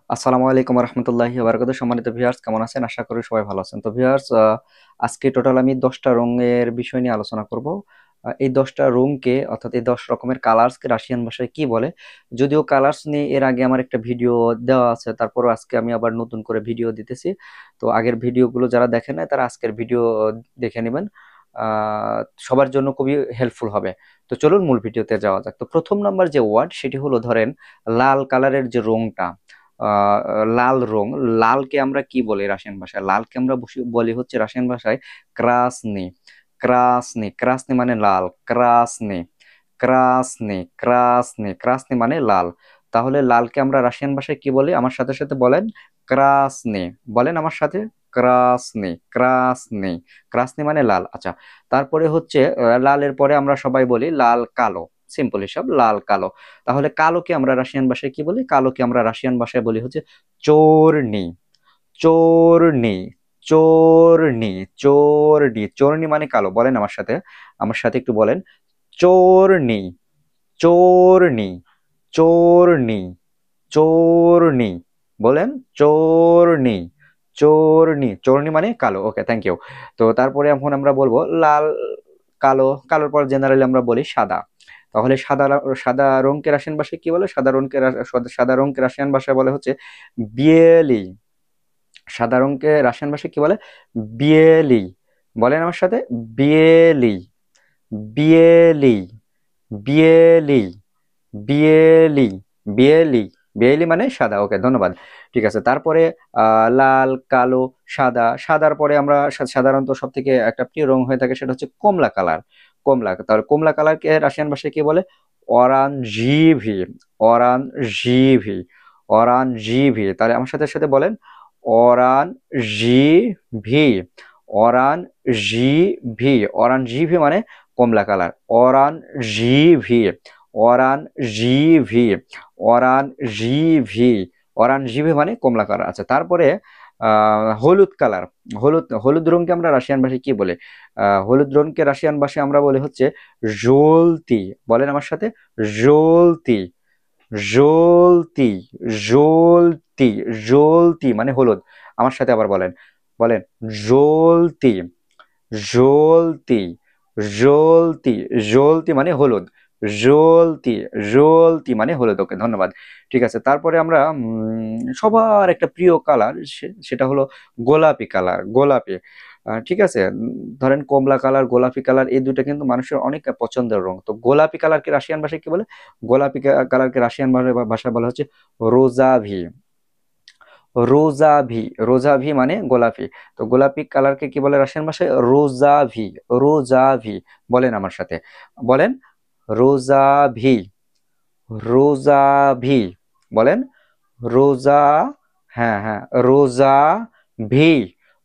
আসসালামু আলাইকুম রহমতুল্লাহি বারাকাতুহু। সম্মানিত ভিউয়ার্স, কেমন আছেন? আশা করি সবাই ভালো আছেন। তো ভিউয়ার্স, আজকে টোটাল আমি 10টা রঙের বিষয় নিয়ে আলোচনা করব। এই 10টা রঙকে, অর্থাৎ এই 10 রকমের কালার্সকে রাশিয়ান ভাষায় কি বলে? যদিও কালার্স নিয়ে এর আগে আমার একটা ভিডিও দেওয়া আছে, তারপরও আজকে আমি আবার নতুন করে ভিডিও দিতেছি। তো আগের ভিডিওগুলো যারা দেখেন নাই তারা আজকের ভিডিও দেখে নেবেন। আহ, সবার জন্য খুবই হেল্পফুল হবে। তো চলুন মূল ভিডিওতে যাওয়া যাক। তো প্রথম নাম্বার যে ওয়ার্ড, সেটি হলো ধরেন লাল কালারের যে রংটা, আহ, লাল রং। লালকে আমরা কি বলি রাশিয়ান ভাষায়? লালকে আমরা বলি হচ্ছে রাশিয়ান ভাষায় ক্রাসনি। ক্রাসনি, ক্রাসনি মানে লাল। ক্রাসনি, ক্রাসনি, ক্রাসনি, ক্রাসনি মানে লাল। তাহলে লালকে আমরা রাশিয়ান ভাষায় কি বলি? আমার সাথে সাথে বলেন ক্রাসনি। বলেন আমার সাথে ক্রাসনি, ক্রাসনি। ক্রাসনি মানে লাল। আচ্ছা, তারপরে হচ্ছে লালের পরে আমরা সবাই বলি লাল কালো। সিম্পল হিসাব, লাল কালো। তাহলে কালোকে আমরা রাশিয়ান ভাষায় কি বলি? কালোকে আমরা রাশিয়ান ভাষায় বলি হচ্ছে চোরনি। চোরনি, চোরনি, চোরনি। চোরনি মানে কালো। বলেন আমার সাথে, আমার সাথে একটু বলেন চোরনি, চোরনি, চোরনি, চোরনি। বলেন চোরনি, চোরনি। চোরনি মানে কালো। ওকে, থ্যাংক ইউ। তো তারপরে এখন আমরা বলবো লাল, কালো। কালোর পর জেনারেলি আমরা বলি সাদা। তাহলে সাদা রঙকে রাশিয়ান ভাষায় কি বলে? সাদা রঙকে রাশিয়ান ভাষায় বলে হচ্ছে বিয়েলি। সাদা রঙকে রাশিয়ান ভাষায় কি বলে? বিয়েলি। বলেন আমার সাথে বিয়েলি, বিয়েলি, বিয়েলি, বিয়েলি, বিয়েলি। বিয়েলি মানে সাদা। ওকে, ধন্যবাদ। ঠিক আছে, তারপরে লাল, কালো, সাদা। সাদার পরে আমরা সাধারণত সব থেকে একটা প্রিয় রং হয়ে থাকে, সেটা হচ্ছে কমলা কালার। কমলা, তাহলে কমলা কালারকে রাশিয়ান ভাষায় কি বলে? অরাঞ্জিভি। অরাঞ্জিভি, অরাঞ্জিভি। তাহলে আমার সাথে সাথে বলেন অরাঞ্জিভি, অরাঞ্জিভি। অরাঞ্জিভি মানে কমলা কালার। অরাঞ্জিভি, অরাঞ্জিভি, অরাঞ্জিভি। অরাঞ্জিভি মানে কমলা কালার। আচ্ছা, তারপরে হলুদ কালার। হলুদ, হলুদ রঙকে আমরা রাশিয়ান ভাষায় কি বলে? হলুদ রঙকে রাশিয়ান ভাষায় আমরা বলি হচ্ছে জলতি। বলেন আমার সাথে জলতি, জলতি, জলতি। জলতি মানে হলুদ। আমার সাথে আবার বলেন, বলেন জলতি, জলতি, জলতি। জলতি মানে হলুদ। জলতি, জলতি মানে হলুদ। ওকে, ধন্যবাদ। ঠিক আছে, তারপরে আমরা সবার একটা প্রিয় কালার, সেটা হলো গোলাপি কালার। গোলাপি। ঠিক আছে, ধরেন কমলা কালার, গোলাপি কালার, এই দুইটা কিন্তু মানুষের অনেক পছন্দের রং। তো গোলাপি কালারকে রাশিয়ান ভাষায় কি বলে? গোলাপি কালারকে রাশিয়ান ভাষায় বলা হচ্ছে রোজাভি। রোজাভি, রোজাভি মানে গোলাপি। তো গোলাপি কালারকে কি বলে রাশিয়ান ভাষায়? রোজাভি, রোজাভি। বলেন আমার সাথে, বলেন রোজাভি, রোজাভি। বলেন রোজা, হ্যাঁ হ্যাঁ, রোজাভি,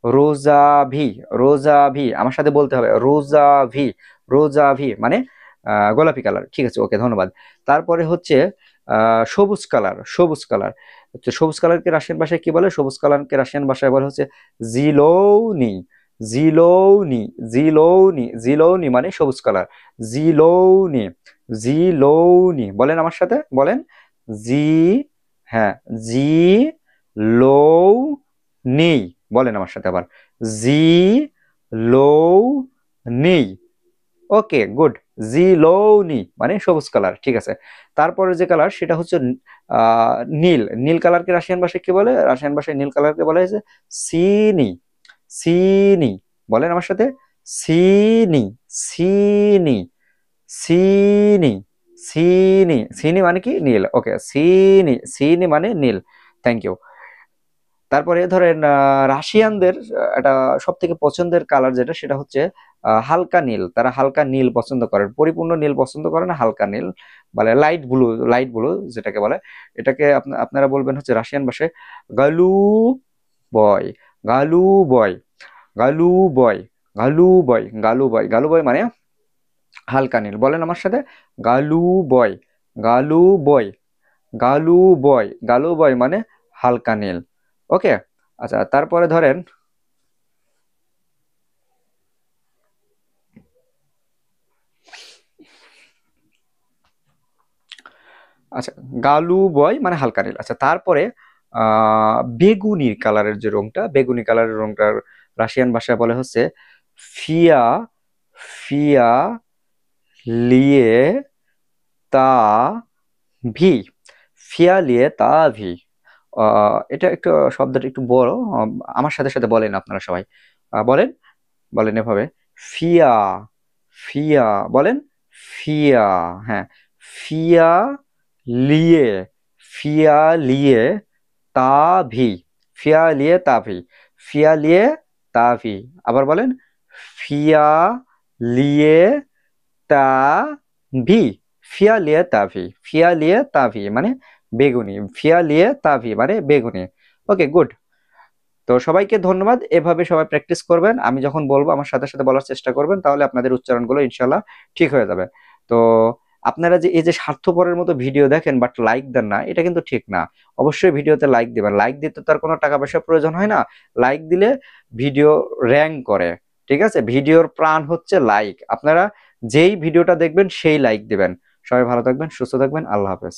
রোজাভি, রোজাভি। আমার সাথে বলতে হবে রোজাভি, রোজাভি মানে গোলাপি কালার। ঠিক আছে, ওকে, ধন্যবাদ। তারপরে হচ্ছে সবুজ কালার। সবুজ কালার হচ্ছে, সবুজ কালারকে রাশিয়ান ভাষায় কি বলে? সবুজ কালারকে রাশিয়ান ভাষায় বলে হচ্ছে জিলোনি। জিলোনি, জিলোনি, জিলোনি মানে সবুজ কালার। জিলোনি, জিলোনি। বলেন আমার সাথে, বলেন জি, হ্যাঁ, জি লো নেই। বলেন আমার সাথে আবার জি লো নেই। ওকে, গুড। জিলোনি মানে সবুজ কালার। ঠিক আছে, তারপরে যে কালার, সেটা হচ্ছে নীল। নীল কালারকে রাশিয়ান ভাষায় কি বলে? রাশিয়ান ভাষায় নীল কালারকে বলা হয়েছে সিনি। সিনি। বলেন আমার সাথে সিনি, সিনি, সিনি, সিনি। সিনি মানে কি? নীল। ওকে, সিনি, সিনি মানে নীল। Thank you. তারপরে ধরেন রাশিয়ানদের একটা সব থেকে পছন্দের কালার যেটা, সেটা হচ্ছে হালকা নীল। তারা হালকা নীল পছন্দ করেন, পরিপূর্ণ নীল পছন্দ করে না, হালকা নীল বলে লাইট ব্লু। লাইট ব্লু যেটাকে বলে, এটাকে আপনারা বলবেন হচ্ছে রাশিয়ান ভাষায় গালু বয়, গালু বয়, গালু বয়, গালু বয়, গালু বয়। গালু বয় মানে হালকা নীল। বলেন আমার সাথে গালু বয়, গালু বয়, গালু বয়। গালু বয় মানে হালকা নীল। ওকে, আচ্ছা, তারপরে ধরেন আচ্ছা, গালু বয় মানে হালকা নীল। আচ্ছা, তারপরে বেগুনি কালারের যে রংটা, বেগুনি কালারের রংটার রাশিয়ান ভাষায় বলে হচ্ছে ফিয়া ফিয়া লিয়ে তা ভি, ফিয়া লিয়ে তা ভি। এটা একটু শব্দটা একটু বড়, আমার সাথে সাথে বলেন আপনারা সবাই, বলেন বলেন এভাবে, ফিয়া ফিয়া বলেন, ফিয়া, হ্যাঁ, ফিয়া লিয়ে, ফিয়া লিয়ে তাভি, ফিয়া লিয়ে তাভি, ফিয়া লিয়ে তাভি। আবার বলেন, ফিয়া লিয়ে তাভি, ফিয়া লিয়ে তাভি, ফিয়া লিয়ে তাভি মানে বেগুনি, ফিয়া লিয়ে তাভি মানে বেগুনি। ওকে, গুড। তো সবাইকে ধন্যবাদ, এভাবে সবাই প্র্যাকটিস করবেন, আমি যখন বলবো আমার সাথে সাথে বলার চেষ্টা করবেন, তাহলে আপনাদের উচ্চারণগুলো ইনশাল্লাহ ঠিক হয়ে যাবে। তো আপনারা যে এই যে স্বার্থপরের মতো ভিডিও দেখেন বাট লাইক দেন না, এটা কিন্তু ঠিক না। অবশ্যই ভিডিওতে লাইক দিবেন, লাইক দিতে তার কোনো টাকা পয়সা প্রয়োজন হয় না, লাইক দিলে ভিডিও র্যাঙ্ক করে, ঠিক আছে? ভিডিওর প্রাণ হচ্ছে লাইক, আপনারা যেই ভিডিওটা দেখবেন সেই লাইক দিবেন। সবাই ভালো থাকবেন, সুস্থ থাকবেন, আল্লাহ হাফেজ।